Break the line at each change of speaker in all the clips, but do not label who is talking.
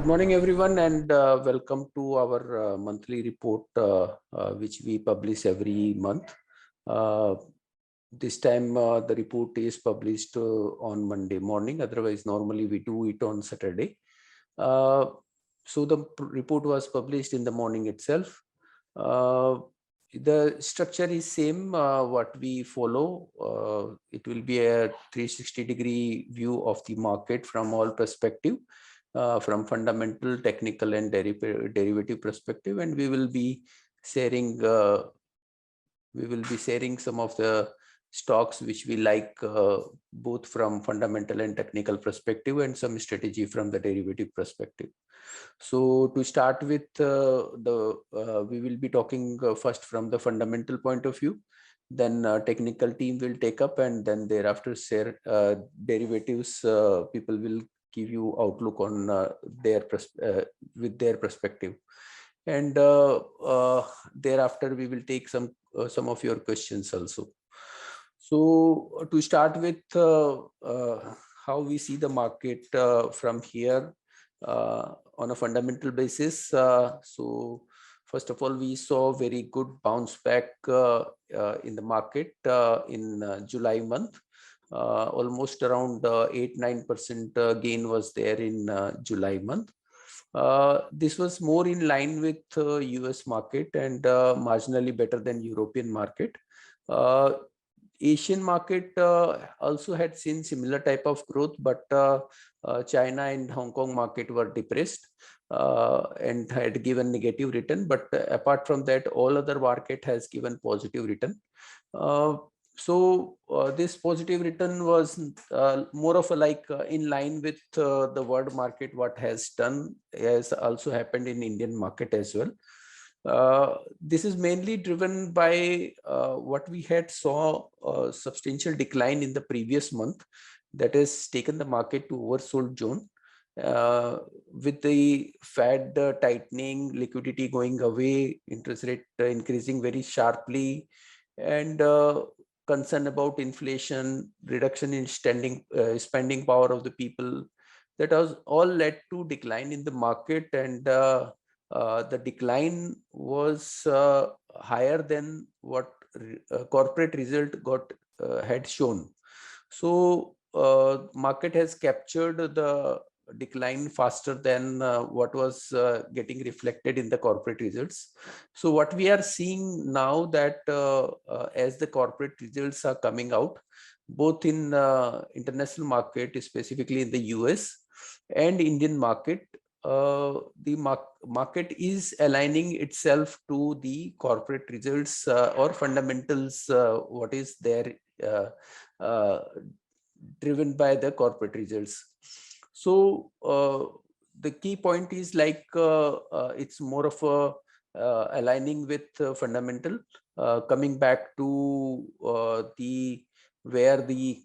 Good morning, everyone, and welcome to our monthly report, which we publish every month. This time, the report is published on Monday morning. Otherwise, normally we do it on Saturday. So the report was published in the morning itself. The structure is same what we follow. It will be a 360-degree view of the market from all perspective. From fundamental, technical, and derivative perspective, and we will be sharing some of the stocks which we like, both from fundamental and technical perspective, and some strategy from the derivative perspective. So to start with, we will be talking first from the fundamental point of view. Then technical team will take up, and then thereafter share derivatives. People will give you outlook on with their perspective, and thereafter we will take some of your questions also. So to start with, how we see the market from here on a fundamental basis. So first of all, we saw very good bounce back in the market in July month. Almost around 8-9% gain was there in July month. This was more in line with US market and marginally better than European market. Asian market also had seen similar type of growth, but China and Hong Kong market were depressed and had given negative return. But apart from that, all other market has given positive return. So this positive return was more of a in line with the world market. What has done has also happened in Indian market as well. This is mainly driven by what we had saw a substantial decline in the previous month that has taken the market to oversold zone. With the Fed tightening, liquidity going away, interest rate increasing very sharply, and concern about inflation, reduction in spending power of the people, that has all led to decline in the market, and the decline was higher than what corporate result had shown. So market has captured the decline faster than what was getting reflected in the corporate results. So what we are seeing now, that as the corporate results are coming out, both in international market, specifically in the US and Indian market, the market is aligning itself to the corporate results or fundamentals, what is there driven by the corporate results. So the key point is it's more of a aligning with fundamental, coming back to the where the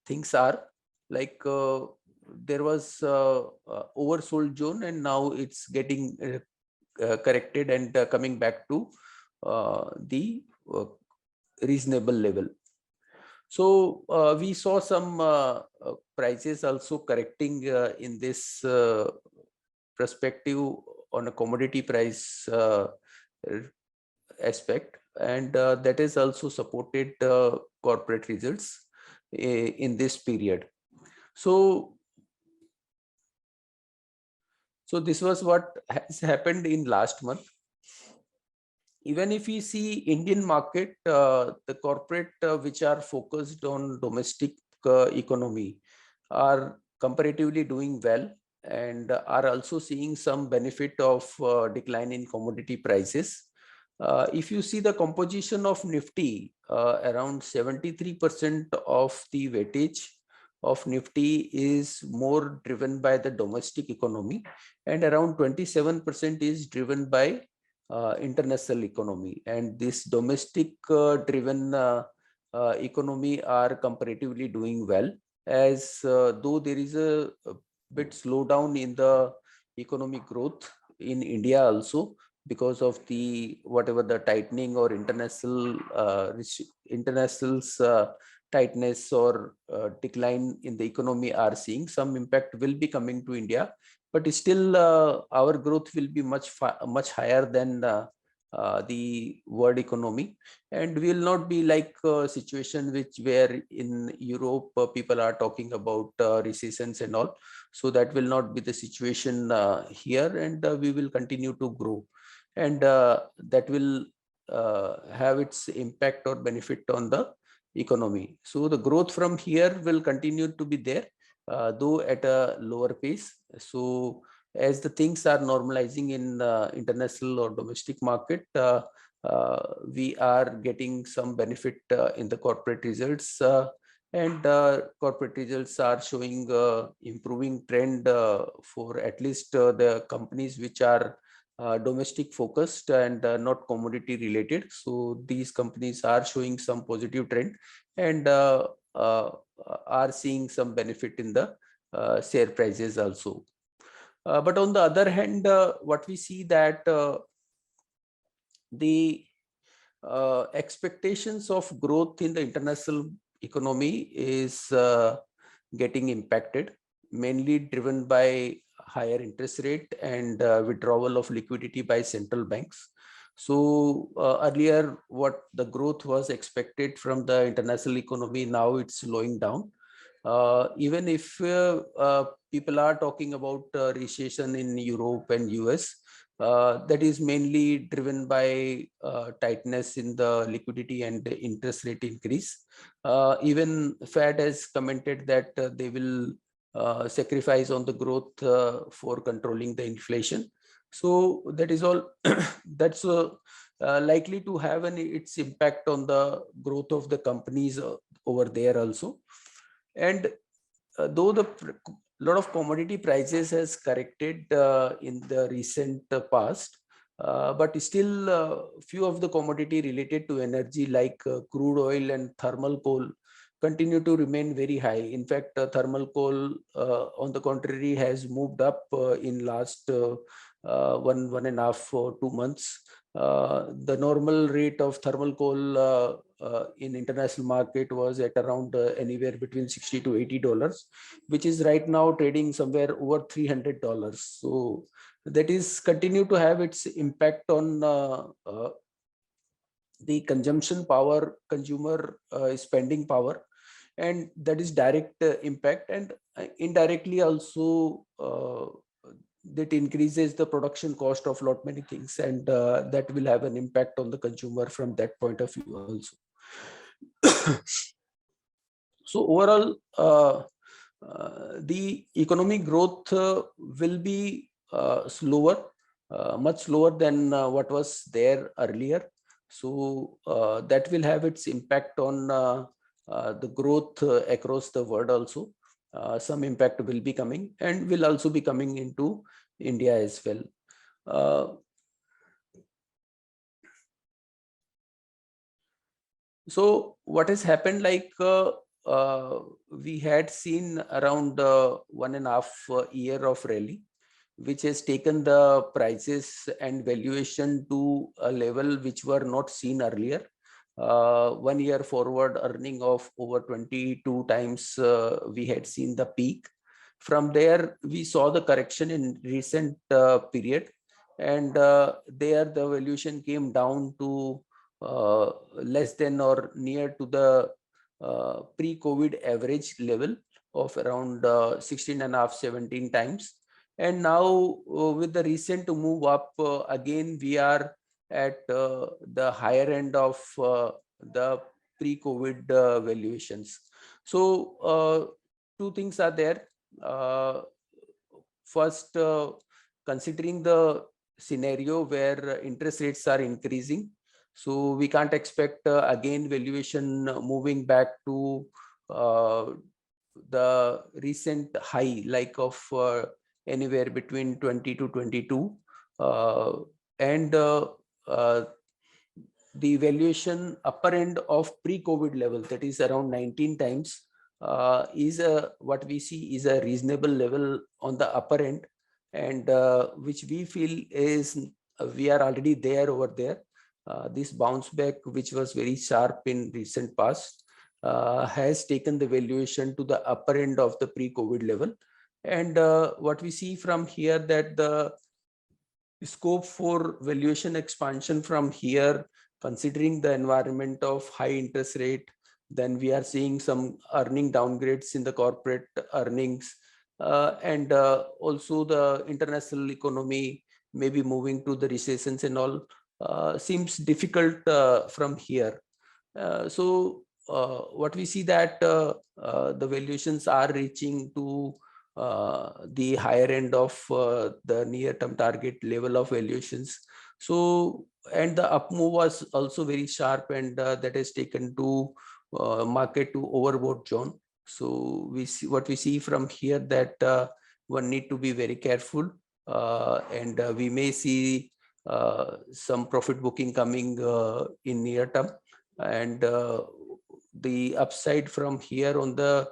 things are there was oversold zone, and now it's getting corrected and coming back to the reasonable level. So we saw some prices also correcting in this perspective on a commodity price aspect, and that is also supported corporate results in this period. So this was what has happened in last month. Even if we see Indian market, the corporate which are focused on domestic economy are comparatively doing well, and are also seeing some benefit of decline in commodity prices. If you see the composition of NIFTY, around 73% of the weightage of NIFTY is more driven by the domestic economy, and around 27% is driven by international economy. And this domestic driven economy are comparatively doing well, as though there is a bit slowdown in the economic growth in India also, because of the whatever the tightening or internationals tightness or decline in the economy are seeing, some impact will be coming to India, but still our growth will be much higher than the world economy, and will not be like a situation where in Europe people are talking about recessions and all. So that will not be the situation here, and we will continue to grow, and that will have its impact or benefit on the economy. So the growth from here will continue to be there, though at a lower pace. So as the things are normalizing in international or domestic market, we are getting some benefit in the corporate results, and corporate results are showing improving trend for at least the companies which are domestic focused and not commodity related. So these companies are showing some positive trend, and uh, are seeing some benefit in the share prices also. But on the other hand, what we see that the expectations of growth in the international economy is getting impacted, mainly driven by higher interest rate and withdrawal of liquidity by central banks. So earlier, what the growth was expected from the international economy, now it's slowing down. Even if people are talking about recession in Europe and US, that is mainly driven by tightness in the liquidity and the interest rate increase. Even Fed has commented that they will sacrifice on the growth for controlling the inflation. So that is all. That's likely to have its impact on the growth of the companies over there also. And though the lot of commodity prices has corrected in the recent past, but still few of the commodity related to energy like crude oil and thermal coal continue to remain very high. In fact, thermal coal on the contrary has moved up in last 1.5 or 2 months. The normal rate of thermal coal in international market was at around anywhere between $60 to $80, which is right now trading somewhere over $300. So that is continue to have its impact on the consumption power, consumer spending power, and that is direct impact, and indirectly also that increases the production cost of lot many things, and that will have an impact on the consumer from that point of view also. So overall, the economic growth will be slower, much slower than what was there earlier. So that will have its impact on the growth across the world also. Some impact will be coming and will also be coming into India as well. So what has happened, like we had seen around 1.5 year of rally, which has taken the prices and valuation to a level which were not seen earlier. 1 year forward earning of over 22 times we had seen the peak. From there we saw the correction in recent period, and there the valuation came down to less than or near to the pre-COVID average level of around 16.5, 17 times. And now with the recent move up, again we are at the higher end of the pre-COVID valuations. So two things are there. First, considering the scenario where interest rates are increasing, so we can't expect again valuation moving back to the recent high like of anywhere between 20 to 22, and the valuation upper end of pre-COVID level, that is around 19 times, is what we see is a reasonable level on the upper end, and which we feel is we are already there over there. This bounce back, which was very sharp in recent past, has taken the valuation to the upper end of the pre-COVID level. And what we see from here, that the scope for valuation expansion from here, considering the environment of high interest rate, then we are seeing some earning downgrades in the corporate earnings, and also the international economy may be moving to the recessions and all, seems difficult from here. What we see, that the valuations are reaching to the higher end of the near-term target level of valuations. So, and the up move was also very sharp, and that has taken to market to overbought zone. So we see, what we see from here, that one need to be very careful, and we may see some profit booking coming in near term, and the upside from here on the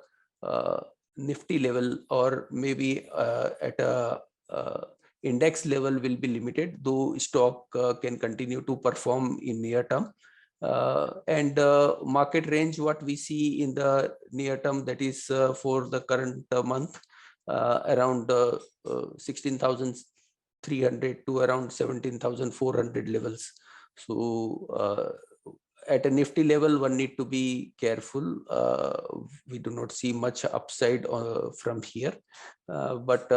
Nifty level, or maybe at a index level, will be limited, though stock can continue to perform in near term. And market range, what we see in the near term, that is for the current month, around 16,300 to around 17,400 levels. So at a Nifty level, one need to be careful. We do not see much upside from here. But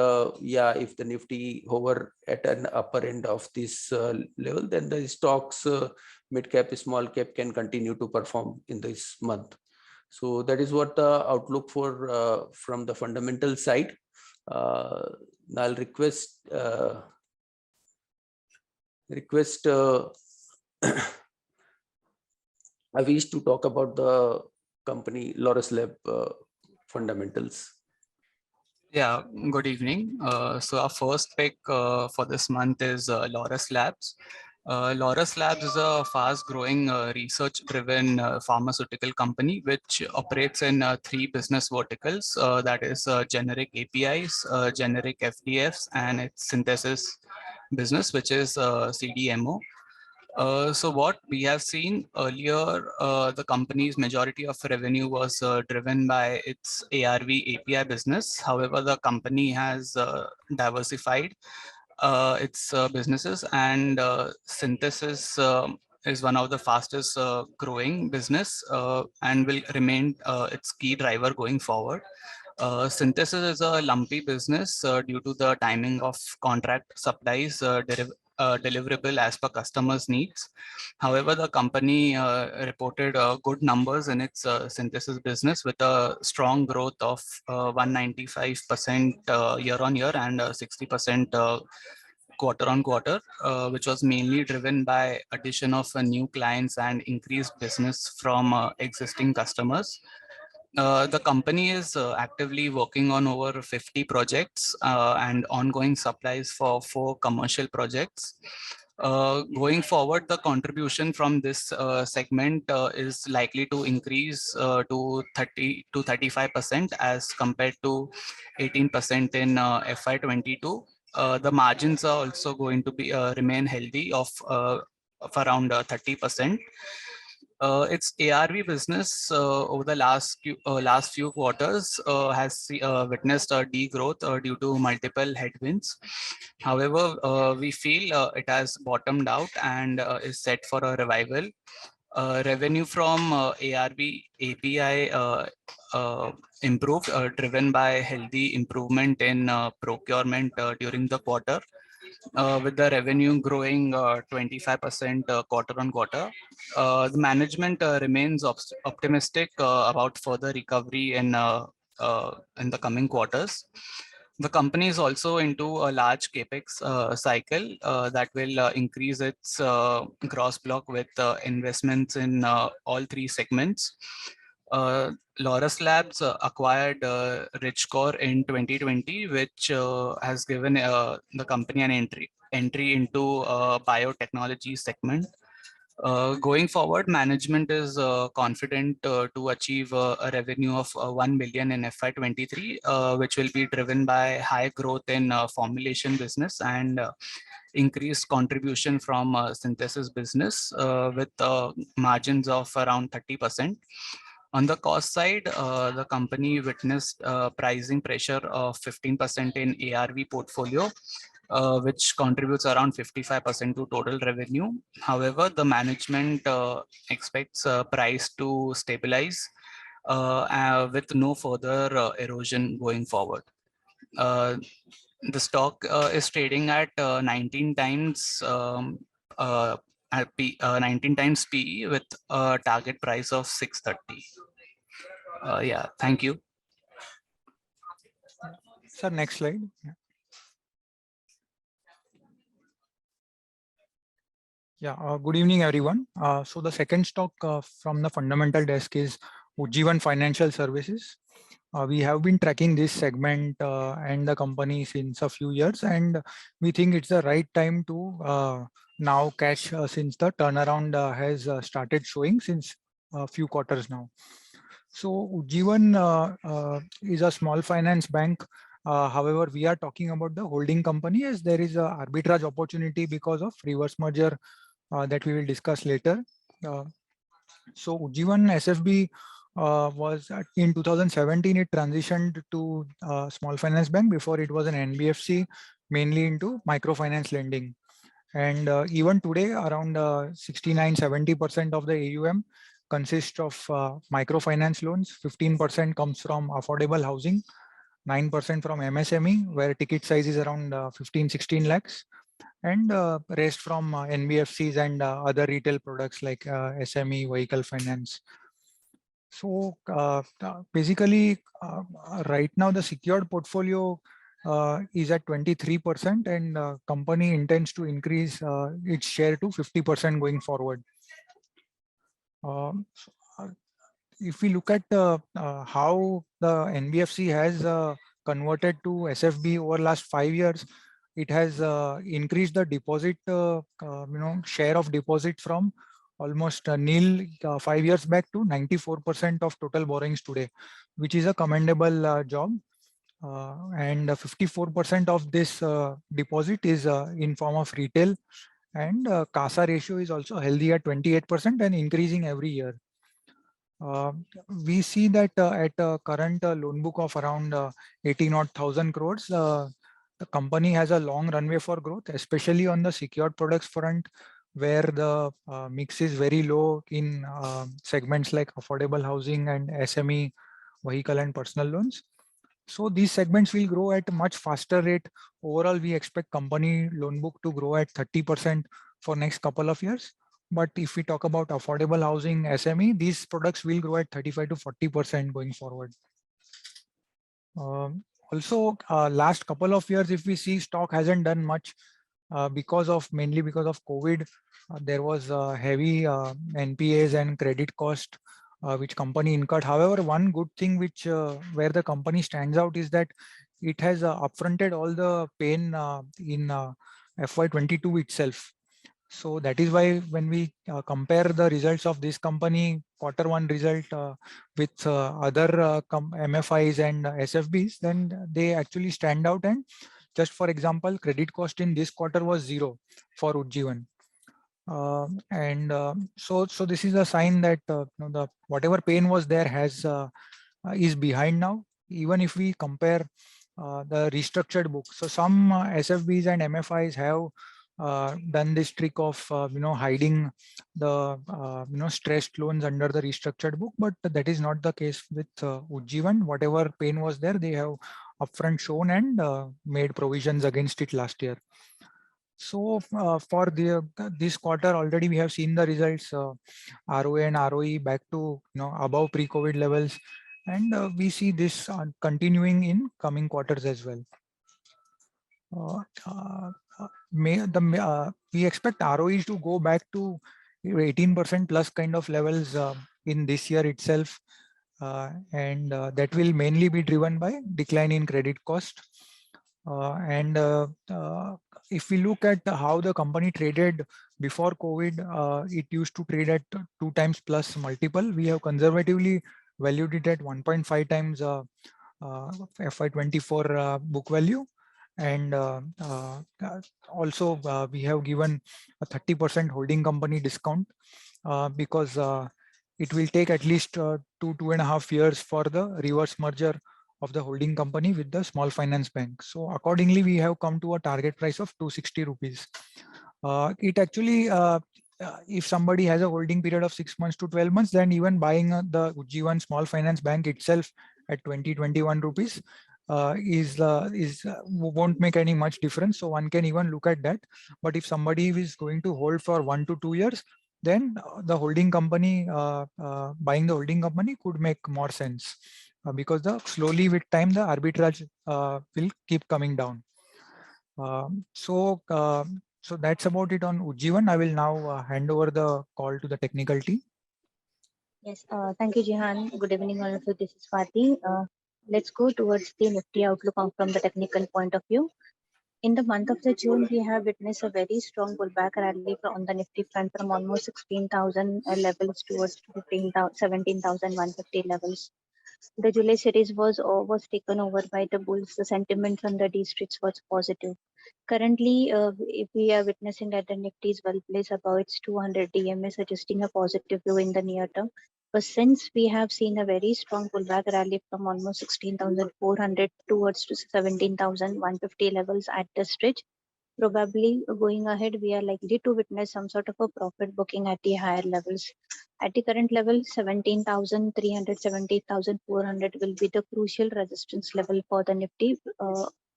yeah, if the Nifty hover at an upper end of this level, then the stocks, mid cap, small cap, can continue to perform in this month. So that is what the outlook for from the fundamental side. I'll request Avish to talk about the company LAURUS Lab fundamentals.
Yeah, good evening. So our first pick for this month is LAURUS Labs. LAURUS Labs is a fast-growing research-driven pharmaceutical company which operates in three business verticals, that is generic APIs, generic FDFs, and its synthesis business, which is CDMO. So what we have seen earlier, the company's majority of revenue was driven by its ARV API business. However, the company has diversified its businesses, and synthesis is one of the fastest growing business and will remain its key driver going forward. Synthesis is a lumpy business due to the timing of contract supplies deliverable as per customers' needs. However, the company reported good numbers in its synthesis business with a strong growth of 195% year on year and 60% quarter on quarter, which was mainly driven by addition of new clients and increased business from existing customers. The company is actively working on over 50 projects and ongoing supplies for 4 commercial projects. Going forward, the contribution from this segment is likely to increase to 30 to 35% as compared to 18% in FY22. The margins are also going to be remain healthy of around 30%. Its ARV business over the last few quarters has witnessed a degrowth due to multiple headwinds. However, we feel it has bottomed out and is set for a revival. Revenue from ARV API improved, driven by healthy improvement in procurement during the quarter. With the revenue growing 25% quarter on quarter. The management remains optimistic about further recovery in the coming quarters. The company is also into a large capex cycle that will increase its gross block with investments in all three segments. LAURUS Labs acquired Richcore in 2020, which has given the company an entry into biotechnology segment. Going forward, management is confident to achieve a revenue of 1 million in FY23, which will be driven by high growth in formulation business and increased contribution from synthesis business with margins of around 30%. On the cost side, the company witnessed pricing pressure of 15% in ARV portfolio, which contributes around 55% to total revenue. However, the management expects price to stabilize with no further erosion going forward. The stock is trading at 19 times 19 times PE with a target price of 630. Yeah, thank you.
Sir, next slide. Yeah, good evening, everyone. So the second stock from the fundamental desk is UJJIVAN Financial Services. We have been tracking this segment and the company since a few years, and we think it's the right time to now cash since the turnaround has started showing since a few quarters now. So UJJIVAN is a small finance bank. However, we are talking about the holding company as there is a arbitrage opportunity because of reverse merger that we will discuss later. So UJJIVAN SFB was in 2017, it transitioned to small finance bank. Before it was an NBFC, mainly into microfinance lending. And even today, around 69-70% of the AUM consists of microfinance loans. 15% comes from affordable housing, 9% from MSME, where ticket size is around 15-16 lakhs, and rest from NBFCs and other retail products like SME, vehicle finance. So basically, right now the secured portfolio is at 23%, and company intends to increase its share to 50% going forward. If we look at how the NBFC has converted to SFB over last 5 years, it has increased the deposit, share of deposit from almost nil 5 years back to 94% of total borrowings today, which is a commendable job. And 54% of this deposit is in form of retail, and CASA ratio is also healthy at 28% and increasing every year. We see that at a current loan book of around 80,000 crores, the company has a long runway for growth, especially on the secured products front, where the mix is very low in segments like affordable housing and SME, vehicle and personal loans. So these segments will grow at a much faster rate. Overall, we expect company loan book to grow at 30% for next couple of years. But if we talk about affordable housing, SME, these products will grow at 35 to 40% going forward. Also, last couple of years, if we see, stock hasn't done much mainly because of COVID. There was heavy NPAs and credit cost which company incurred. However, one good thing which where the company stands out is that it has upfronted all the pain in FY22 itself. So that is why when we compare the results of this company Q1 result with other MFIs and SFBs, then they actually stand out. And just for example, credit cost in this quarter was 0 for UJJIVAN. So this is a sign that the whatever pain was there has is behind now. Even if we compare the restructured book, so some SFBs and MFIs have done this trick of hiding the stressed loans under the restructured book, but that is not the case with UJJIVAN. Whatever pain was there, they have upfront shown and made provisions against it last year. So for this quarter already we have seen the results, ROA and ROE back to above pre-COVID levels, and we see this continuing in coming quarters as well. We expect ROEs to go back to 18% plus kind of levels in this year itself, and that will mainly be driven by decline in credit cost. If we look at how the company traded before COVID, it used to trade at 2 times plus multiple. We have conservatively valued it at 1.5 times FY24 book value. And also we have given a 30% holding company discount because it will take at least 2.5 years for the reverse merger of the holding company with the small finance bank. So accordingly, we have come to a target price of 260 rupees. It actually, if somebody has a holding period of 6 months to 12 months, then even buying the UJJIVAN small finance bank itself at 20-21 rupees won't make any much difference. So one can even look at that. But if somebody is going to hold for 1 to 2 years, then the holding company, buying the holding company could make more sense because slowly with time the arbitrage will keep coming down. So that's about it on UJJIVAN. I will now hand over the call to the technical team.
Yes, thank you, Jihan. Good evening, all of you. This is Swati. Let's go towards the Nifty outlook from the technical point of view. In the month of the June, we have witnessed a very strong pullback rally on the Nifty front from almost 16,000 levels towards 17,150 levels. The July series was taken over by the bulls. The sentiment from the districts was positive. Currently, if we are witnessing that the Nifty is well placed above its 200 DMA, suggesting a positive view in the near term. But since we have seen a very strong pullback rally from almost 16,400 towards to 17,150 levels at the stretch, probably going ahead, we are likely to witness some sort of a profit booking at the higher levels. At the current level, 17,300, 17,400 will be the crucial resistance level for the Nifty.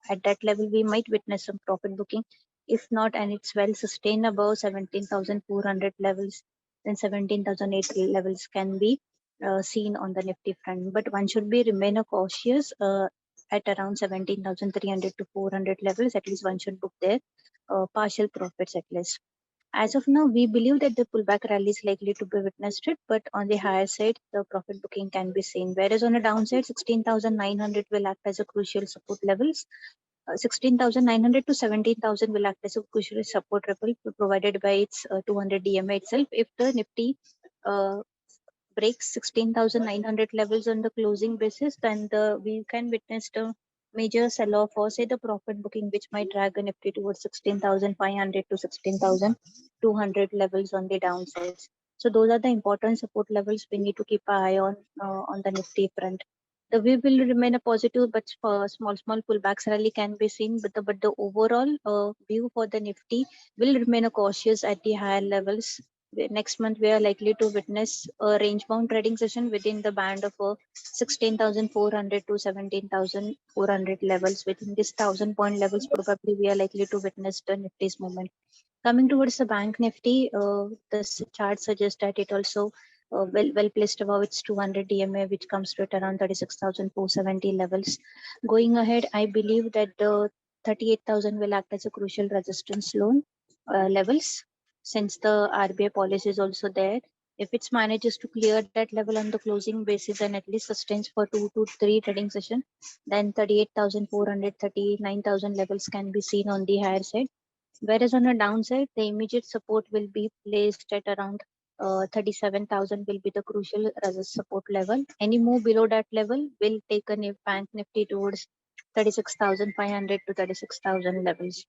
At that level, we might witness some profit booking. If not, and it's well sustained above 17,400 levels, then 17,008 levels can be seen on the Nifty front. But one should be remain cautious at around 17,300 to 400 levels. At least one should book their partial profits at least. As of now, we believe that the pullback rally is likely to be witnessed, but on the higher side, the profit booking can be seen. Whereas on the downside, 16,900 will act as a crucial support levels. 16,900 to 17,000 will act as a crucial support level provided by its 200 DMA itself. If the Nifty breaks 16,900 levels on the closing basis, then we can witness the major sell-off or say the profit booking, which might drag a Nifty towards 16,500 to 16,200 levels on the downsides. So those are the important support levels we need to keep an eye on the Nifty front. The view will remain a positive, but small pullbacks rally can be seen. But the overall view for the Nifty will remain a cautious at the higher levels. Next month, we are likely to witness a range-bound trading session within the band of 16,400 to 17,400 levels. Within this 1,000-point levels, probably we are likely to witness the Nifty's movement. Coming towards the Bank Nifty, the chart suggests that it also well placed above its 200 DMA, which comes to around 36,470 levels. Going ahead, I believe that the 38,000 will act as a crucial resistance levels, since the RBI policy is also there. If it manages to clear that level on the closing basis and at least sustains for 2 to 3 trading session, then 38,400, 39,000 levels can be seen on the higher side. Whereas on the downside, the immediate support will be placed at around 37,000 will be the crucial support level. Any move below that level will take a Bank Nifty towards 36,500 to 36,000 levels.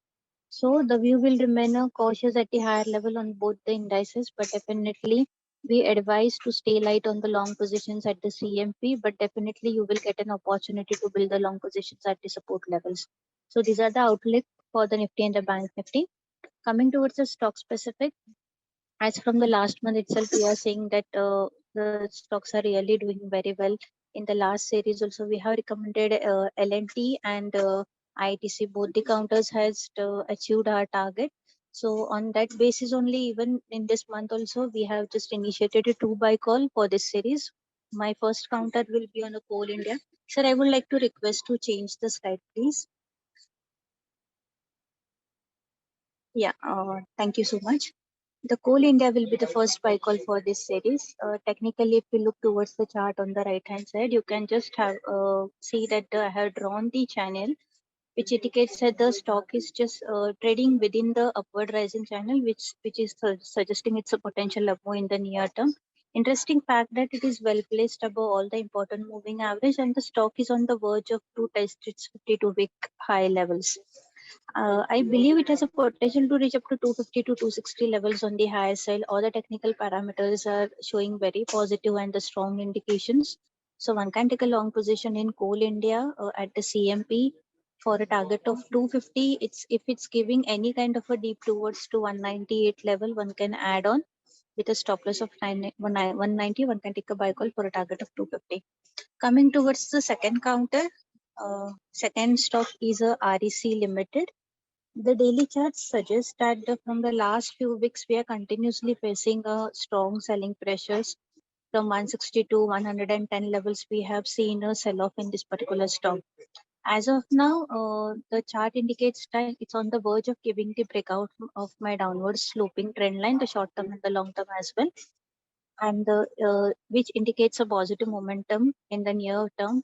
So the view will remain cautious at the higher level on both the indices, but definitely we advise to stay light on the long positions at the CMP, but definitely you will get an opportunity to build the long positions at the support levels. So these are the outlook for the Nifty and the Bank Nifty. Coming towards the stock specific, as from the last month itself, we are seeing that the stocks are really doing very well. In the last series also, we have recommended LNT and ITC. Both the counters has achieved our target. So on that basis only, even in this month also, we have just initiated a 2-buy call for this series. My first counter will be on a Coal India. Sir, I would like to request to change the slide, please. Yeah, thank you so much. The Coal India will be the first buy call for this series. Technically, if you look towards the chart on the right hand side, you can just have see that I have drawn the channel, which indicates that the stock is just trading within the upward rising channel, which is suggesting it's a potential up move in the near term. Interesting fact that it is well placed above all the important moving average, and the stock is on the verge of to test its 52-week high levels. I believe it has a potential to reach up to 250 to 260 levels on the higher side. All the technical parameters are showing very positive and the strong indications. So one can take a long position in Coal India at the CMP for a target of 250. If it's giving any kind of a deep towards to 198 level, one can add on with a stop loss of 190. One can take a buy call for a target of 250. Coming towards the second counter, second stock is a REC Limited. The daily charts suggest that from the last few weeks, we are continuously facing a strong selling pressures. From 160 to 110 levels, we have seen a sell-off in this particular stock. As of now, the chart indicates that it's on the verge of giving the breakout of my downward sloping trend line, the short term and the long term as well, and which indicates a positive momentum in the near term.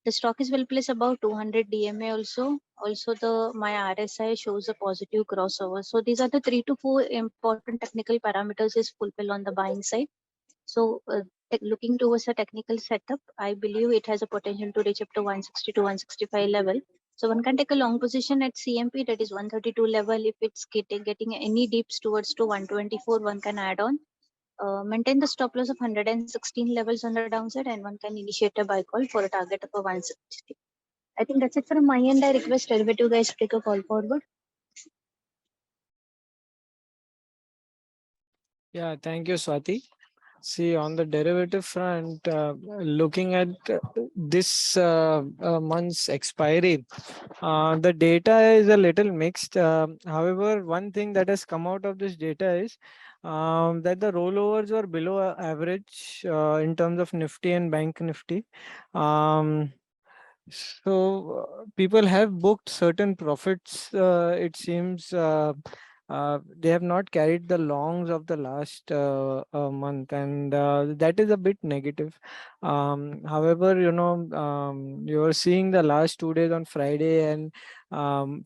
The stock is well placed above 200 DMA also. Also, the my RSI shows a positive crossover. So these are the 3 to 4 important technical parameters is fulfilled on the buying side. So looking towards a technical setup, I believe it has a potential to reach up to 160 to 165 level. So one can take a long position at CMP, that is 132 level. If it's getting any dips towards to 124, one can add on. Maintain the stop loss of 116 levels on the downside, and one can initiate a buy call for a target of a 160. I think that's it from my end. I request derivative guys to take a call forward.
Yeah, thank you, Swati. See, on the derivative front, looking at this month's expiry, the data is a little mixed. However, one thing that has come out of this data is that the rollovers were below average in terms of Nifty and Bank Nifty. So people have booked certain profits. It seems they have not carried the longs of the last month, and that is a bit negative. However, you are seeing the last 2 days on Friday and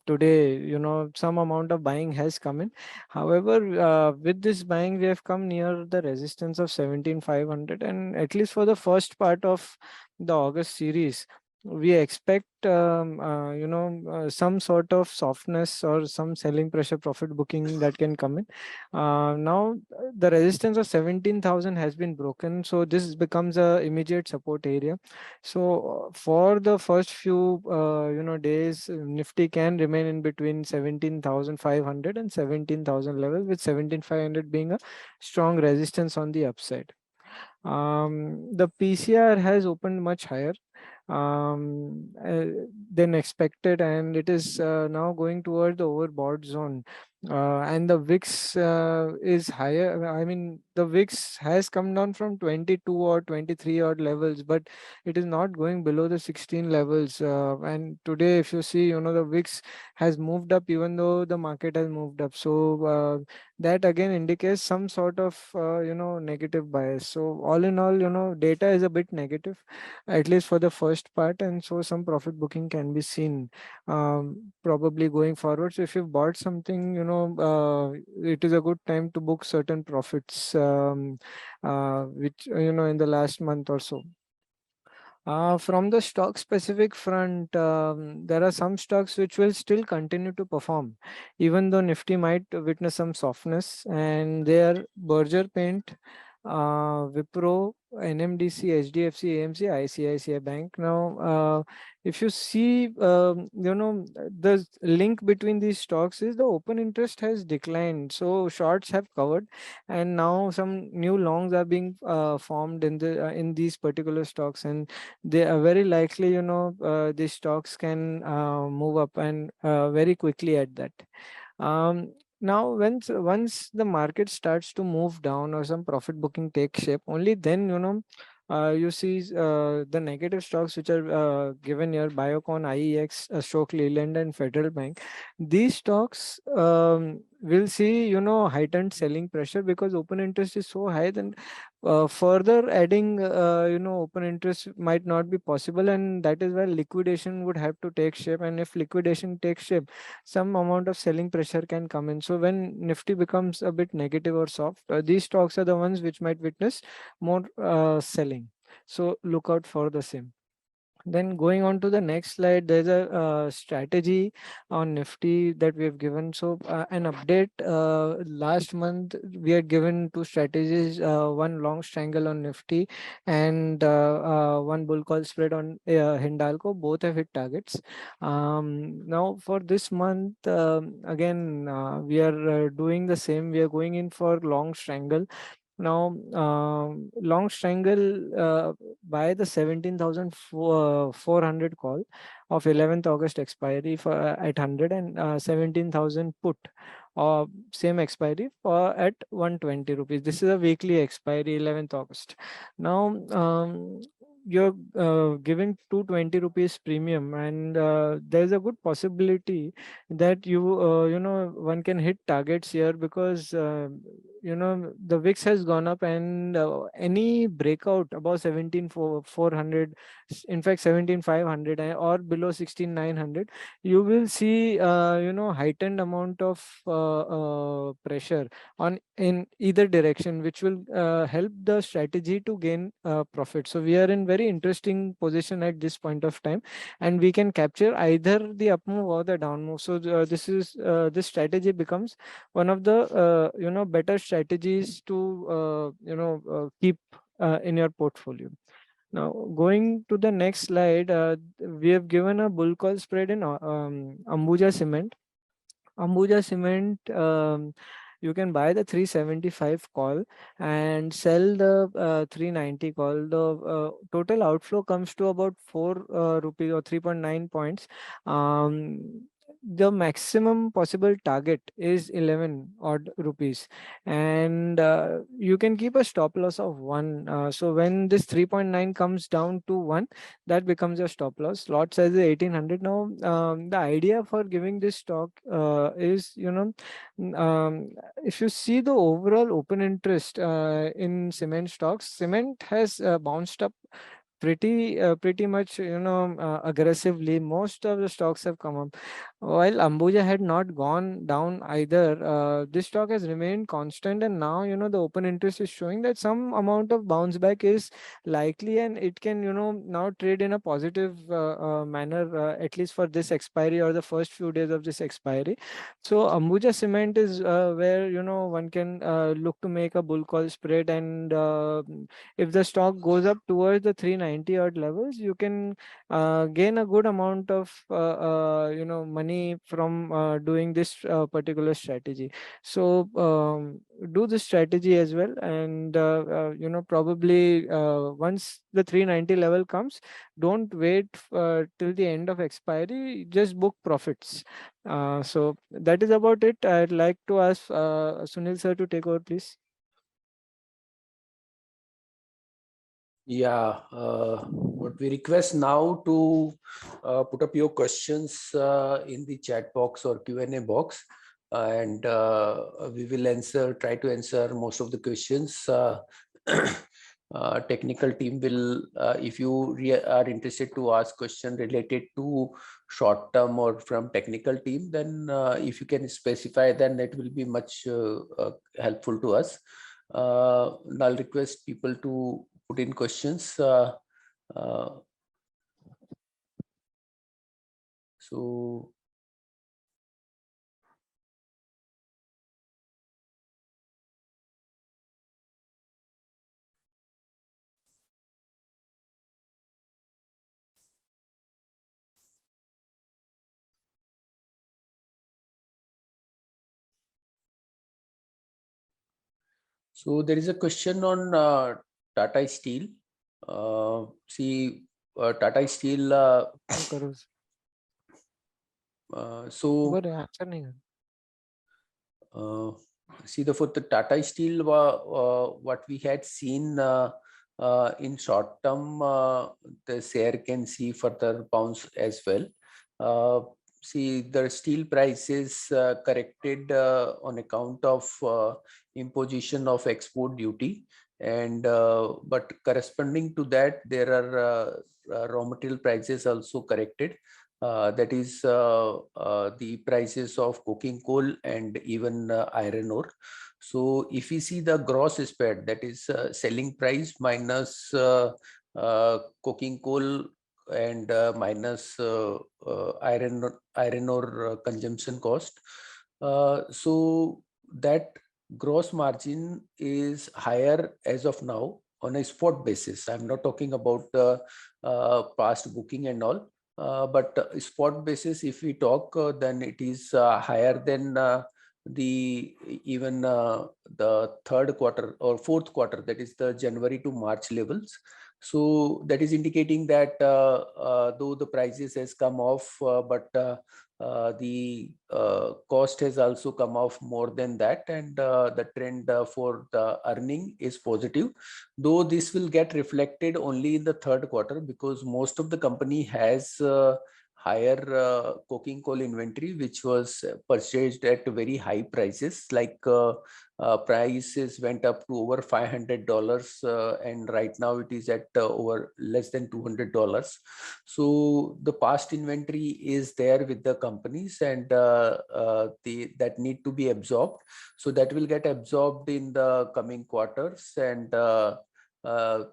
today, some amount of buying has come in. However, with this buying, we have come near the resistance of 17,500, and at least for the first part of the August series, we expect some sort of softness or some selling pressure profit booking that can come in. Now the resistance of 17,000 has been broken, so this becomes a immediate support area. So for the first few days, Nifty can remain in between 17,500 and 17,000 level, with 17,500 being a strong resistance on the upside. The PCR has opened much higher than expected, and it is now going toward the overbought zone. And the VIX is higher. I mean, the VIX has come down from 22 or 23 odd levels, but it is not going below the 16 levels. And today, if you see, the VIX has moved up even though the market has moved up. So that again indicates some sort of negative bias. So all in all, data is a bit negative, at least for the first part, and so some profit booking can be seen probably going forward. So if you've bought something, it is a good time to book certain profits which in the last month or so. From the stock specific front, there are some stocks which will still continue to perform, even though Nifty might witness some softness, and they are Berger Paint, Wipro, NMDC, HDFC, AMC, ICICI Bank. Now, if you see, the link between these stocks is the open interest has declined. So shorts have covered, and now some new longs are being formed in these particular stocks, and they are very likely, these stocks can move up and very quickly at that. Now, once the market starts to move down or some profit booking takes shape, only then you see the negative stocks which are given here: Biocon, IEX, Ashok Leyland, and Federal Bank. These stocks will see heightened selling pressure because open interest is so high. Then further adding open interest might not be possible, and that is why liquidation would have to take shape. And if liquidation takes shape, some amount of selling pressure can come in. So when Nifty becomes a bit negative or soft, these stocks are the ones which might witness more selling. So look out for the same. Then going on to the next slide, there's a strategy on Nifty that we have given. So an update, last month we had given two strategies, one long strangle on Nifty and one bull call spread on Hindalco. Both have hit targets. Now for this month, again, we are doing the same. We are going in for long strangle. Now, long strangle by the 17,400 call of 11th August expiry for at 100 and 17,000 put, same expiry for at 120 rupees. This is a weekly expiry, 11th August. Now, you're giving 220 rupees premium, and there's a good possibility that one can hit targets here, because the VIX has gone up, and any breakout above 17,400, in fact 17,500 or below 16,900, you will see heightened amount of pressure on in either direction, which will help the strategy to gain profit. So we are in very interesting position at this point of time, and we can capture either the up move or the down move. So this strategy becomes one of the better strategies to keep in your portfolio. Now going to the next slide, we have given a bull call spread in Ambuja Cement. Ambuja Cement, you can buy the 375 call and sell the 390 call. The total outflow comes to about 4 rupees or 3.9 points. The maximum possible target is 11 odd rupees, and you can keep a stop loss of 1. So when this 3.9 comes down to 1, that becomes your stop loss. Lot size is 1800. Now the idea for giving this stock is, if you see the overall open interest in cement stocks, cement has bounced up pretty much aggressively. Most of the stocks have come up, while Ambuja had not gone down either. This stock has remained constant, and now the open interest is showing that some amount of bounce back is likely, and it can now trade in a positive manner, at least for this expiry or the first few days of this expiry. So Ambuja Cement is where one can look to make a bull call spread, and if the stock goes up towards the 390 odd levels, you can gain a good amount of money from doing this particular strategy. So do this strategy as well, and probably once the 390 level comes, don't wait till the end of expiry, just book profits. So that is about it. I'd like to ask Sunil sir to take over, please.
Yeah, what we request now to put up your questions in the chat box or Q&A box, and we will try to answer most of the questions. Technical team will, if you are interested to ask question related to short term or from technical team, then if you can specify, then that will be much helpful to us. I'll request people to put in questions. So there is a question on Tata Steel. Tata Steel. For the Tata Steel, what we had seen in short term, the share can see further bounce as well. The steel prices corrected on account of imposition of export duty, and but corresponding to that, there are raw material prices also corrected. That is the prices of coking coal and even iron ore. So if we see the gross spread, that is selling price minus coking coal and minus iron ore consumption cost. So that gross margin is higher as of now on a spot basis. I'm not talking about past booking and all, but spot basis, if we talk, then it is higher than the even the third quarter or fourth quarter, that is the January to March levels. So that is indicating that though the prices has come off, but the cost has also come off more than that, and the trend for the earning is positive, though this will get reflected only in the third quarter, because most of the company has higher coking coal inventory, which was purchased at very high prices, like prices went up to over $500, and right now it is at over less than $200. So the past inventory is there with the companies, and that need to be absorbed. So that will get absorbed in the coming quarters, and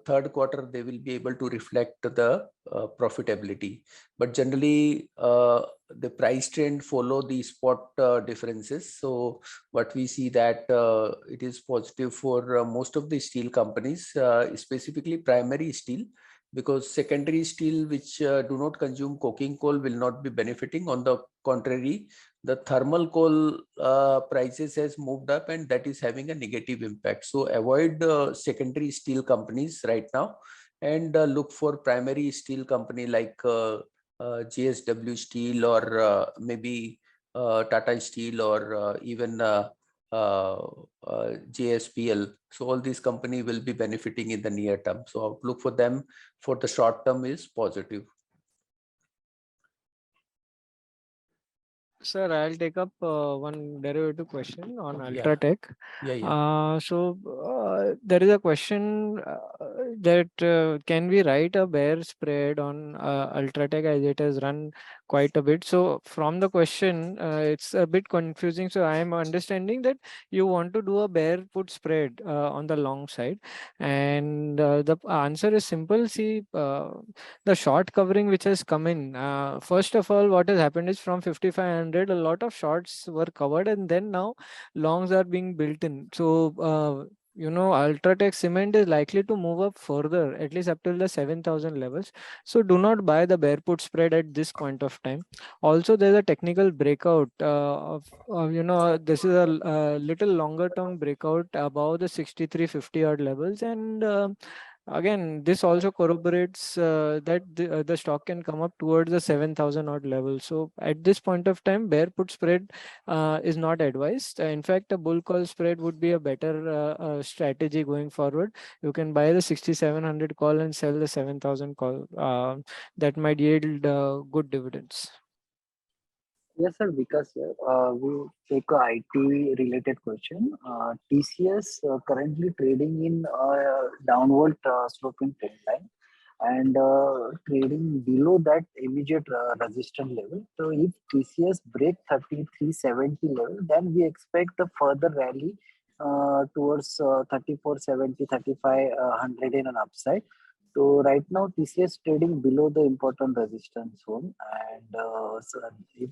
third quarter they will be able to reflect the profitability. But generally the price trend follow the spot differences. So what we see that it is positive for most of the steel companies, specifically primary steel, because secondary steel, which do not consume coking coal, will not be benefiting. On the contrary, the thermal coal prices has moved up, and that is having a negative impact. So avoid secondary steel companies right now, and look for primary steel company like JSW Steel, or maybe Tata Steel, or even JSPL. So all these company will be benefiting in the near term. So outlook for them for the short term is positive.
Sir, I'll take up one derivative question on
Yeah.
Ultratech.
Yeah.
There is a question that can we write a bear spread on Ultratech, as it has run quite a bit. So from the question, it's a bit confusing. So I am understanding that you want to do a bear put spread on the long side, and the answer is simple. See, the short covering which has come in, first of all, what has happened is from 5500 a lot of shorts were covered, and then now longs are being built in. So Ultratech cement is likely to move up further, at least up till the 7000 levels. So do not buy the bear put spread at this point of time. Also, there's a technical breakout this is a little longer term breakout above the 6350 odd levels, and again, this also corroborates that the stock can come up towards the 7000 odd level. So at this point of time, bear put spread is not advised. In fact, a bull call spread would be a better strategy going forward. You can buy the 6700 call and sell the 7000 call. That might yield good dividends.
Yes, sir, because we take a IT related question. TCS currently trading in downward sloping trend line, and trading below that immediate resistance level. So if TCS break 3370 level, then we expect a further rally towards 3470, 3500 in an upside. So right now TCS trading below the important resistance zone, and so if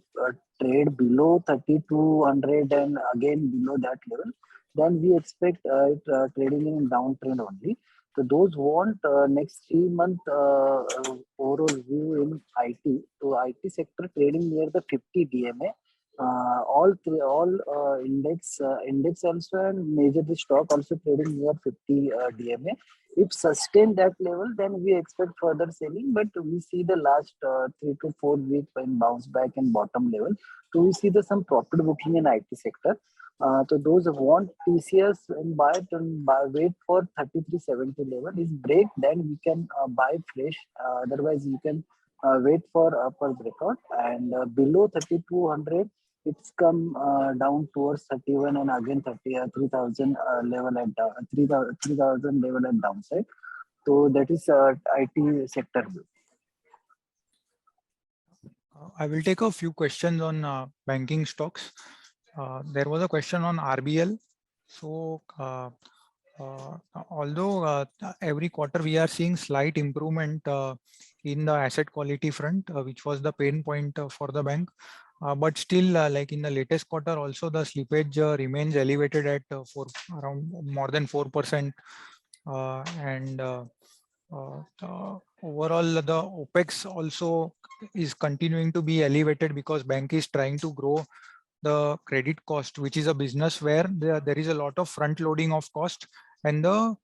trade below 3200 and again below that level, then we expect it trading in downtrend only. So those want next 3 month overall view in IT. So IT sector trading near the 50 DMA. All index also, and major the stock also trading near 50 DMA. If sustain that level, then we expect further selling. But we see the last 3 to 4 weeks when bounce back and bottom level. So we see the some profit booking in IT sector. So those who want TCS and buy it and wait for 3370 level is break, then we can buy fresh. Otherwise, you can wait for upper breakout, and below 3200. It's come down towards 31 and again 30, 3000 level at 3000 level at downside. So that is IT sector.
I will take a few questions on banking stocks. There was a question on RBL. So Although every quarter we are seeing slight improvement in the asset quality front, which was the pain point for the bank. But still, like in the latest quarter, also the slippage remains elevated at around more than 4%. And overall, the OPEX also is continuing to be elevated because bank is trying to grow the credit cost, which is a business where there is a lot of front loading of cost, and the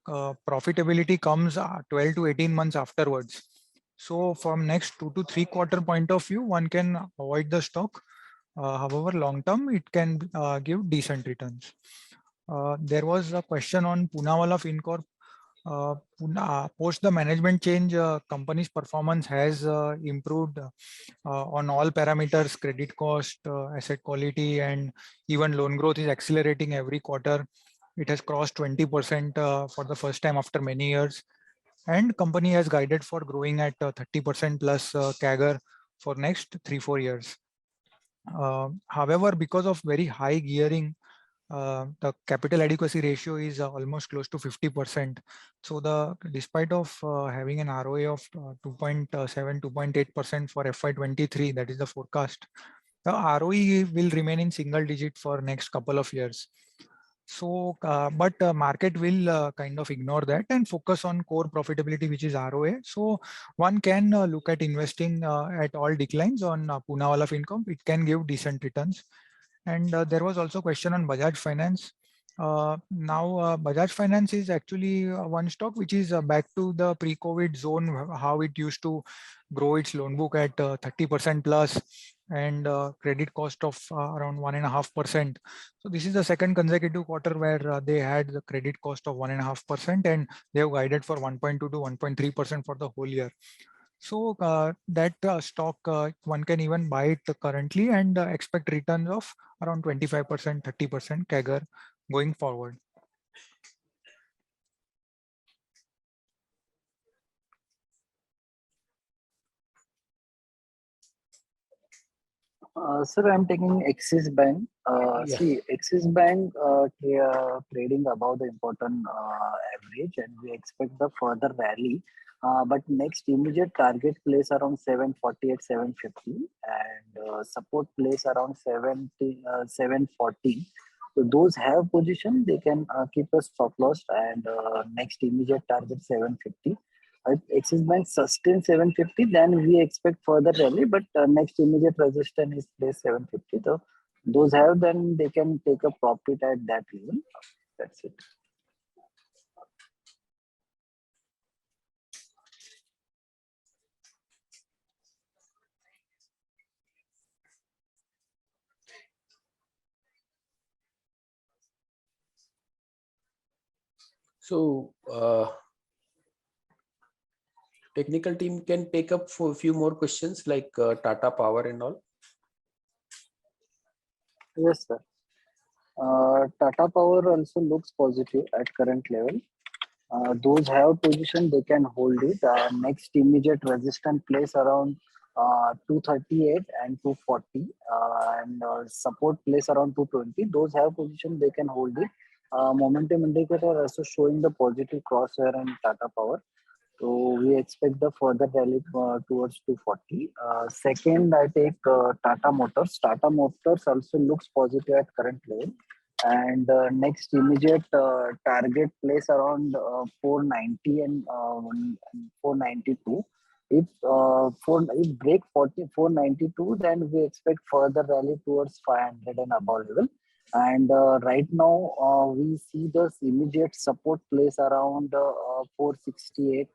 profitability comes 12 to 18 months afterwards. So from next 2 to 3 quarter point of view, one can avoid the stock. However, long term, it can give decent returns. There was a question on Poonawalla FinCorp. Post the management change, company's performance has improved on all parameters, credit cost, asset quality, and even loan growth is accelerating every quarter. It has crossed 20% for the first time after many years. And company has guided for growing at 30% plus CAGR for next 3-4 years. However, because of very high gearing, the capital adequacy ratio is almost close to 50%. So despite of having an ROA of 2.7, 2.8% for FY23, that is the forecast, the ROE will remain in single digit for next couple of years. So, but market will kind of ignore that and focus on core profitability, which is ROA. So one can look at investing at all declines on Poonawalla FinCorp. It can give decent returns. And there was also a question on Bajaj Finance. Now, Bajaj Finance is actually one stock which is back to the pre-COVID zone, how it used to grow its loan book at 30% plus and credit cost of around 1.5%. So this is the second consecutive quarter where they had the credit cost of 1.5%, and they have guided for 1.2 to 1.3% for the whole year. So that stock, one can even buy it currently and expect returns of around 25%, 30% CAGR going forward.
Sir, I'm taking Axis Bank.
Yeah.
See, Axis Bank trading above the important average, and we expect the further rally. But next immediate target place around 748, 750, and support place around 740. So those have position, they can keep a stop loss, and next immediate target 750. If Axis Bank sustains 750, then we expect further rally, but next immediate resistance is place 750. So those have, then they can take a profit at that level. That's it.
So technical team can take up for a few more questions like Tata Power and all.
Yes, sir. Tata Power also looks positive at current level. Those have position, they can hold it. Next immediate resistance place around 238 and 240, and support place around 220. Those have position, they can hold it. Momentum indicator also showing the positive crosshair in Tata Power. So we expect the further rally towards 240. Second, I take Tata Motors. Tata Motors also looks positive at current level. And next immediate target place around 490 and 492. If if break 492, then we expect further rally towards 500 and above level. And right now we see the immediate support place around 468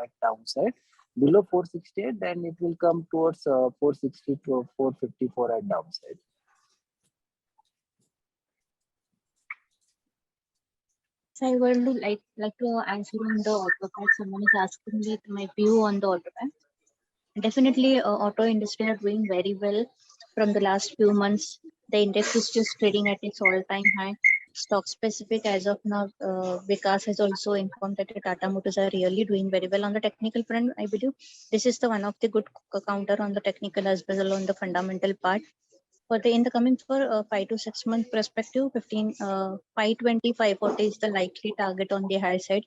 at downside. Below 468, then it will come towards 460 to 454 at downside.
So I would like to answer on the auto part. Someone is asking me my view on the auto part. Definitely, auto industry are doing very well from the last few months. The index is just trading at its all-time high. Stock specific as of now, Vikas has also informed that the Tata Motors are really doing very well on the technical front. I believe this is the one of the good counter on the technical as well on the fundamental part. For the in the coming for 5 to 6 month perspective, 520, 540 is the likely target on the high side.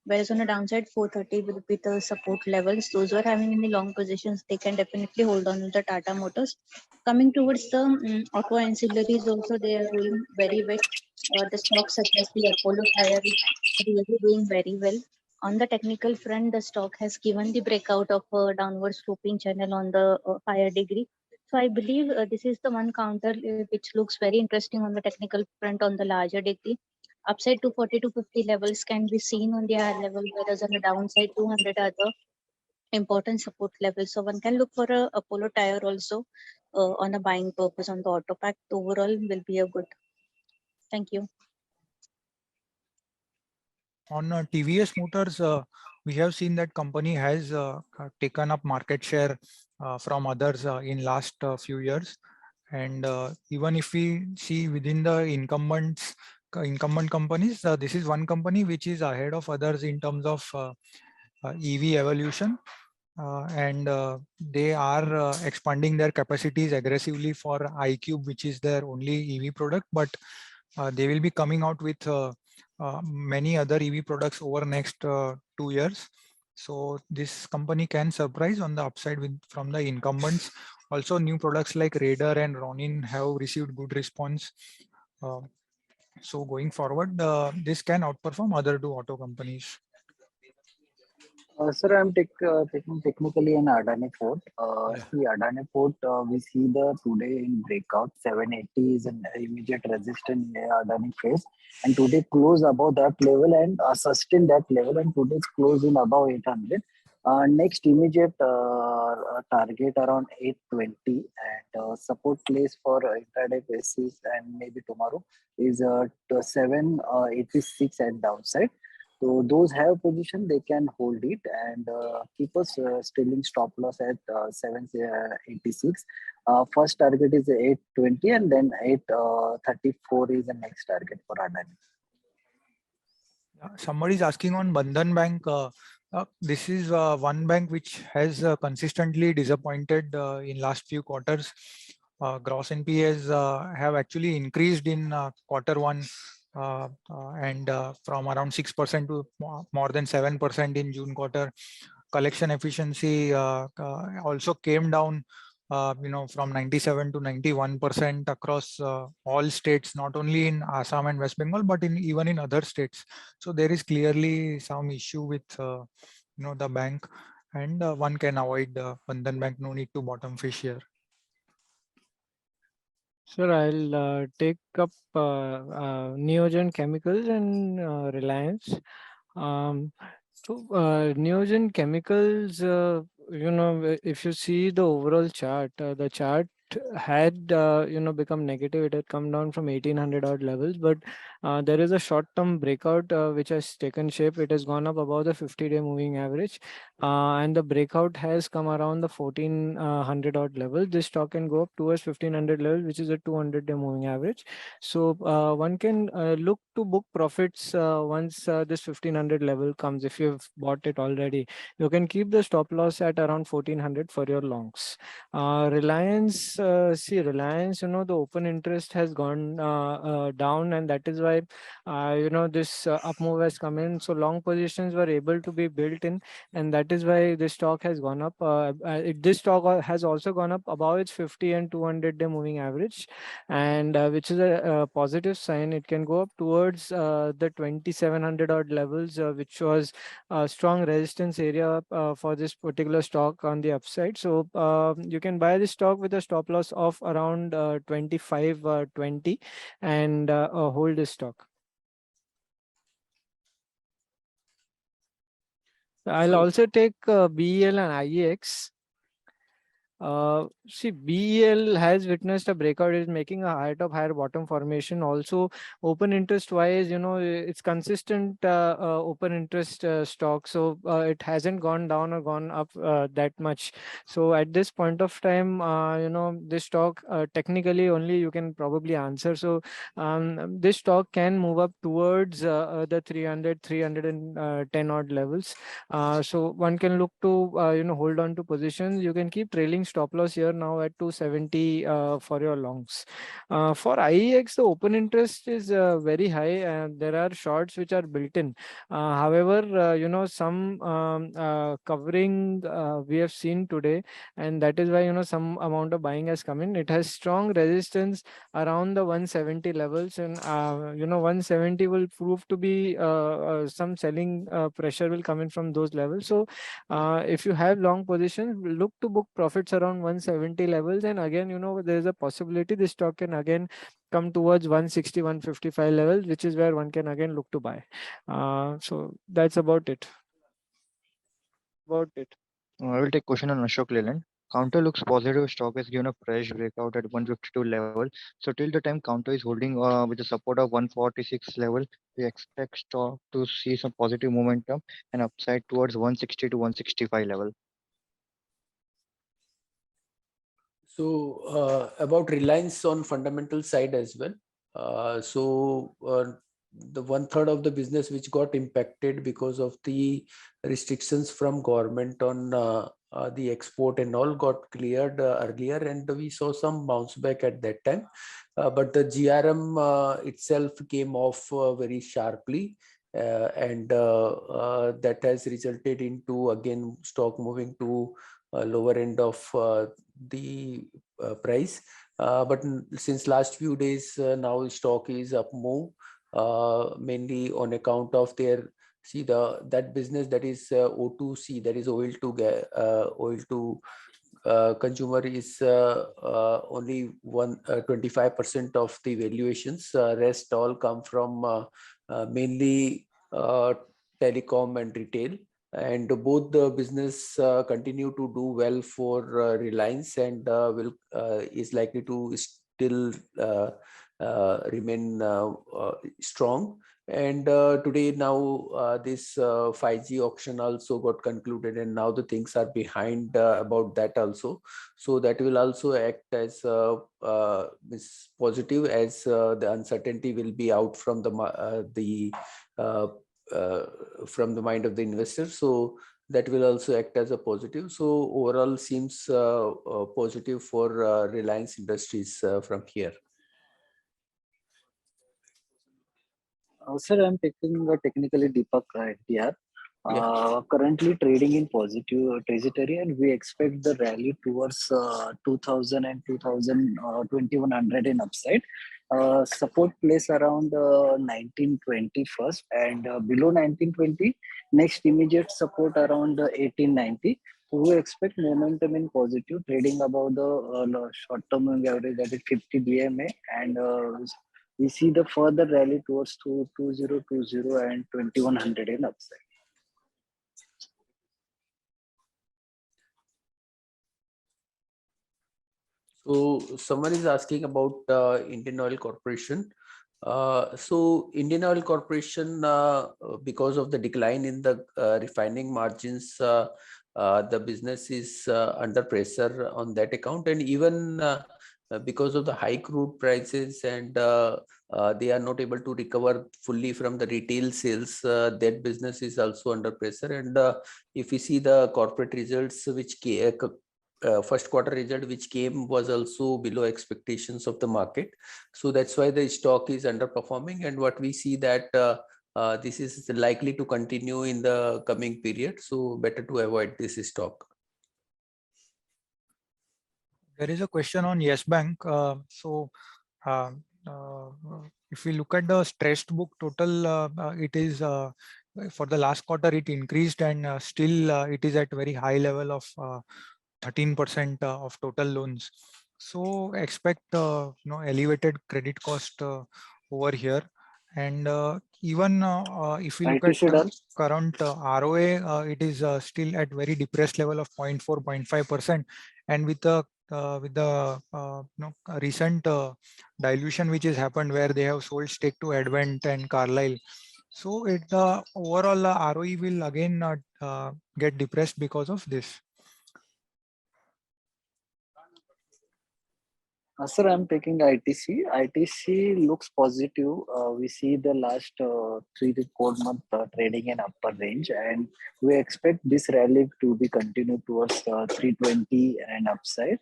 Whereas on the downside, 430 will be the support levels. Those who are having in the long positions, they can definitely hold on to the Tata Motors. Coming towards the auto ancillaries, also they are doing very well. The stocks such as the Apollo Tyre is really doing very well. On the technical front, the stock has given the breakout of a downward sloping channel on the higher degree. So I believe this is the one counter which looks very interesting on the technical front on the larger degree. Upside 240 to 50 levels can be seen on the higher level, whereas on the downside 200 are the important support levels. So one can look for a Apollo Tyre also on a buying purpose on the auto pack. Overall will be a good. Thank you.
On TVS Motors, we have seen that company has taken up market share from others in last few years. And even if we see within the incumbent companies, this is one company which is ahead of others in terms of EV evolution. And they are expanding their capacities aggressively for iQube, which is their only EV product. But they will be coming out with many other EV products over next 2 years. So this company can surprise on the upside from the incumbents. Also, new products like Raider and Ronin have received good response. So going forward, this can outperform other two auto companies.
Sir, I'm taking technically an Adani Port. See, Adani Port, we see the today in breakout 780 is an immediate resistance Adani face, and today close above that level and sustain that level, and today's close in above 800. Next immediate target around 820, and support place for intraday basis and maybe tomorrow is 786 at downside. So those have position, they can hold it and keep us stealing stop loss at 786. First target is 820 and then 834 is the next target for Adani.
Somebody is asking on Bandhan Bank. This is one bank which has consistently disappointed in last few quarters. Gross NPAs have actually increased in Q1 and from around 6% to more than 7% in June quarter. Collection efficiency also came down, from 97 to 91% across all states, not only in Assam and West Bengal, but even in other states. So there is clearly some issue with the bank, and one can avoid Bandhan Bank. No need to bottom fish here.
Sir, I'll take up Neogen Chemicals and Reliance. So Neogen Chemicals, if you see the overall chart, the chart had become negative. It had come down from 1800 odd levels, but there is a short-term breakout which has taken shape. It has gone up above the 50-day moving average, and the breakout has come around the 1400 odd level. This stock can go up towards 1500 level, which is a 200-day moving average. So one can look to book profits once this 1500 level comes. If you've bought it already, you can keep the stop loss at around 1400 for your longs. Reliance, Reliance, the open interest has gone down, and that is why this up move has come in. So long positions were able to be built in, and that is why this stock has gone up. This stock has also gone up above its 50 and 200-day moving average, and which is a positive sign. It can go up towards the 2700 odd levels, which was a strong resistance area for this particular stock on the upside. So you can buy this stock with a stop loss of around 25.20 and hold this stock. I'll also take BEL and IEX. BEL has witnessed a breakout. It is making a higher bottom formation. Also, open interest wise, it's consistent open interest stock. So it hasn't gone down or gone up that much. So at this point of time, this stock technically only you can probably answer. So this stock can move up towards the 310 odd levels. So one can look to hold on to positions. You can keep trailing stop loss here now at 270 for your longs. For IEX, the open interest is very high, and there are shorts which are built in. However, some covering we have seen today, and that is why some amount of buying has come in. It has strong resistance around the 170 levels, and 170 will prove to be some selling pressure will come in from those levels. So if you have long positions, look to book profits around 170 levels, and again there is a possibility this stock can again come towards 160, 155 levels, which is where one can again look to buy. So that's about it.
I will take question on Ashok Leyland. Counter looks positive. Stock has given a fresh breakout at 152 level. So till the time counter is holding with the support of 146 level, we expect stock to see some positive momentum and upside towards 160 to 165 level.
So about Reliance on fundamental side as well. The 1/3 of the business which got impacted because of the restrictions from government on the export and all got cleared earlier, and we saw some bounce back at that time. But the GRM itself came off very sharply, and that has resulted into again stock moving to lower end of the price. But since last few days now stock is up more, mainly on account of their that business that is O2C, that is oil to consumer, is only 25% of the valuations. Rest all come from mainly telecom and retail, and both the business continue to do well for Reliance, and is likely to still remain strong. And today now this 5G auction also got concluded, and now the things are behind about that also. So that will also act as positive, as the uncertainty will be out from the mind of the investor. So that will also act as a positive. So overall seems positive for Reliance Industries from here.
Sir, I'm taking a technically Deepak here. Currently trading in positive trajectory, and we expect the rally towards 2000 and 2100 in upside. Support place around 1920 first, and below 1920, next immediate support around 1890. We expect momentum in positive, trading above the short-term average, that is 50 BMA, and we see the further rally towards 2020 and 2100 in upside.
So someone is asking about Indian Oil Corporation. So Indian Oil Corporation, because of the decline in the refining margins, the business is under pressure on that account, and even because of the high crude prices, and they are not able to recover fully from the retail sales, that business is also under pressure. And if we see the corporate results, which first quarter result which came was also below expectations of the market. So that's why the stock is underperforming, and what we see that this is likely to continue in the coming period. So better to avoid this stock.
There is a question on Yes Bank. If we look at the stressed book total, it is for the last quarter it increased, and still it is at very high level of 13% of total loans. So expect elevated credit cost over here, and even if we look at current ROA, it is still at very depressed level of 0.4, 0.5%, and with the recent dilution which has happened, where they have sold stake to Advent and Carlyle. So the overall ROE will again get depressed because of this.
Sir, I'm taking ITC. ITC looks positive. We see the last 3 to 4 month trading in upper range, and we expect this rally to be continued towards 320 and upside.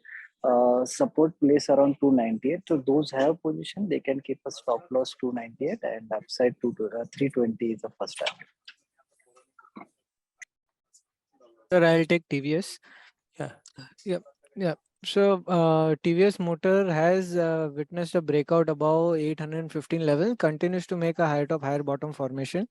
Support place around 298. So those have position, they can keep a stop loss 298 and upside to 320 is the first target.
Sir, I'll take TVS.
Yeah.
Yeah. So TVS Motor has witnessed a breakout above 815 level, continues to make a higher top, higher bottom formation.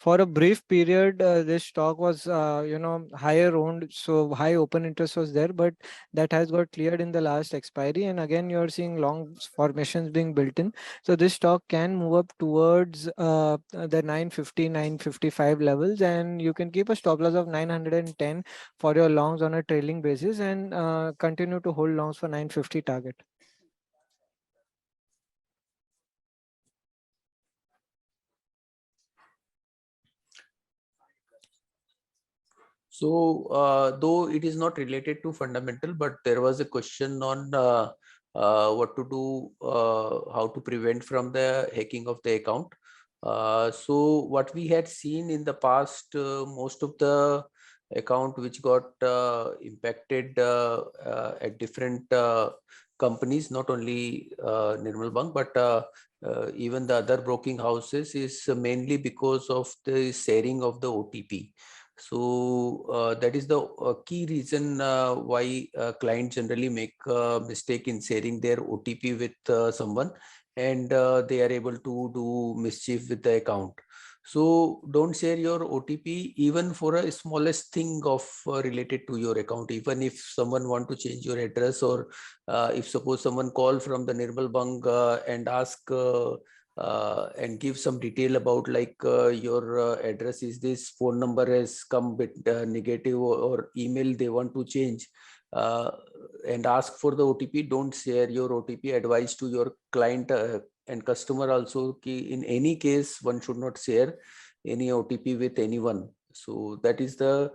For a brief period, this stock was, higher owned, so high open interest was there, but that has got cleared in the last expiry. And again, you're seeing long formations being built in. So this stock can move up towards the 950, 955 levels, and you can keep a stop loss of 910 for your longs on a trailing basis, and continue to hold longs for 950 target.
So, though it is not related to fundamental, but there was a question on what to do, how to prevent from the hacking of the account. So what we had seen in the past, most of the account which got impacted at different companies, not only Nirmal Bank, but even the other broking houses, is mainly because of the sharing of the OTP. So that is the key reason why clients generally make a mistake in sharing their OTP with someone, and they are able to do mischief with the account. So don't share your OTP even for a smallest thing of related to your account. Even if someone want to change your address, or if suppose someone call from the Nirmal Bank and ask and give some detail about like your address is this, phone number has come with negative, or email they want to change, and ask for the OTP. Don't share your OTP. Advice to your client and customer also, in any case one should not share any OTP with anyone. So that is the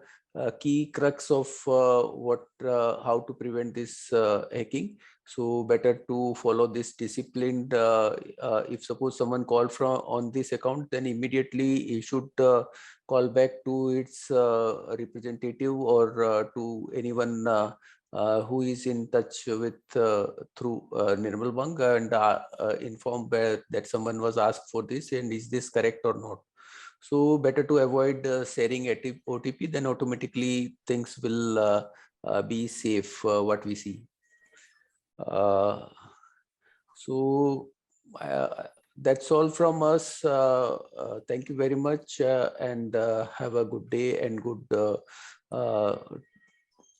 key crux of how to prevent this hacking. So better to follow this disciplined. If suppose someone call from on this account, then immediately you should call back to its representative, or to anyone who is in touch with through Nirmal Bank, and inform that someone was asked for this, and is this correct or not. So better to avoid sharing OTP, then automatically things will be safe, what we see. So that's all from us. Thank you very much, and have a good day and good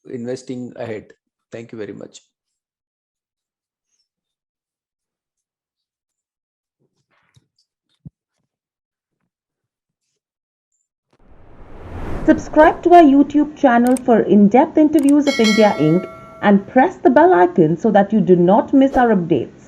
investing ahead. Thank you very much.
Subscribe to our YouTube channel for in-depth interviews of India Inc. and press the bell icon so that you do not miss our updates.